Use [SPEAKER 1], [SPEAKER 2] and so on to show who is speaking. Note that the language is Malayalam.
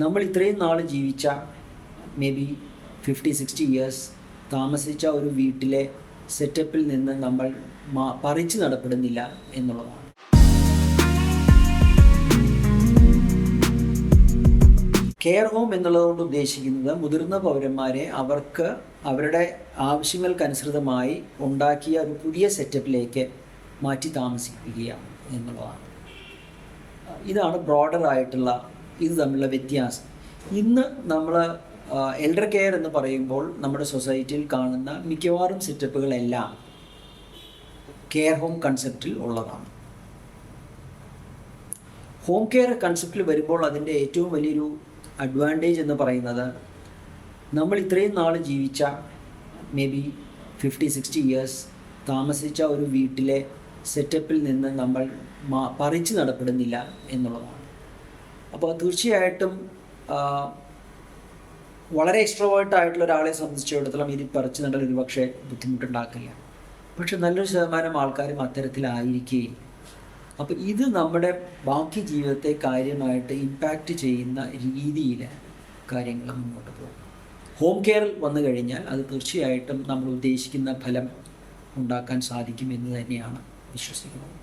[SPEAKER 1] നമ്മൾ ഇത്രയും നാൾ ജീവിച്ച മേ ബി 50-60 ഇയേഴ്സ് താമസിച്ച ഒരു വീട്ടിലെ സെറ്റപ്പിൽ നിന്ന് നമ്മൾ പറിച്ചു നടപ്പെടുന്നില്ല എന്നുള്ളതാണ്. കെയർ ഹോം എന്നുള്ളതുകൊണ്ട് ഉദ്ദേശിക്കുന്നത് മുതിർന്ന പൗരന്മാരെ അവർക്ക് അവരുടെ ആവശ്യങ്ങൾക്കനുസൃതമായി ഉണ്ടാക്കിയ ഒരു പുതിയ സെറ്റപ്പിലേക്ക് മാറ്റി താമസിപ്പിക്കുക എന്നുള്ളതാണ്. ഇതാണ് ബ്രോഡറായിട്ടുള്ള ഇത് തമ്മിലുള്ള വ്യത്യാസം. ഇന്ന് നമ്മൾ എൽഡർ കെയർ എന്ന് പറയുമ്പോൾ നമ്മുടെ സൊസൈറ്റിയിൽ കാണുന്ന മിക്കവാറും സെറ്റപ്പുകളെല്ലാം കെയർ ഹോം കൺസെപ്റ്റിൽ ഉള്ളതാണ്. ഹോം കെയർ കൺസെപ്റ്റിൽ വരുമ്പോൾ അതിൻ്റെ ഏറ്റവും വലിയൊരു അഡ്വാൻറ്റേജ് എന്ന് പറയുന്നത് നമ്മൾ ഇത്രയും നാൾ ജീവിച്ച മേ ബി 50-60 ഇയേഴ്സ് താമസിച്ച ഒരു വീട്ടിലെ സെറ്റപ്പിൽ നിന്ന് നമ്മൾ പറിച്ചു നടപ്പെടുന്നില്ല എന്നുള്ളതാണ്. അപ്പോൾ തീർച്ചയായിട്ടും വളരെ എക്സ്ട്രോവേർട്ട് ആയിട്ടുള്ള ഒരാളെ സംബന്ധിച്ചിടത്തോളം ഇത് പറിച്ചു നടൽ ഒരു പക്ഷേ ബുദ്ധിമുട്ടുണ്ടാക്കില്ല. പക്ഷെ നല്ലൊരു ശതമാനം ആൾക്കാരും അത്തരത്തിലായിരിക്കുകയും അപ്പോൾ ഇത് നമ്മുടെ ബാക്കി ജീവിതത്തെ കാര്യമായിട്ട് ഇമ്പാക്റ്റ് ചെയ്യുന്ന രീതിയിൽ കാര്യങ്ങൾ മുന്നോട്ട് പോകും. ഹോം കെയറിൽ വന്നു കഴിഞ്ഞാൽ അത് തീർച്ചയായിട്ടും നമ്മൾ ഉദ്ദേശിക്കുന്ന ഫലം ഉണ്ടാക്കാൻ സാധിക്കും എന്ന് തന്നെയാണ് വിശ്വസിക്കുന്നത്.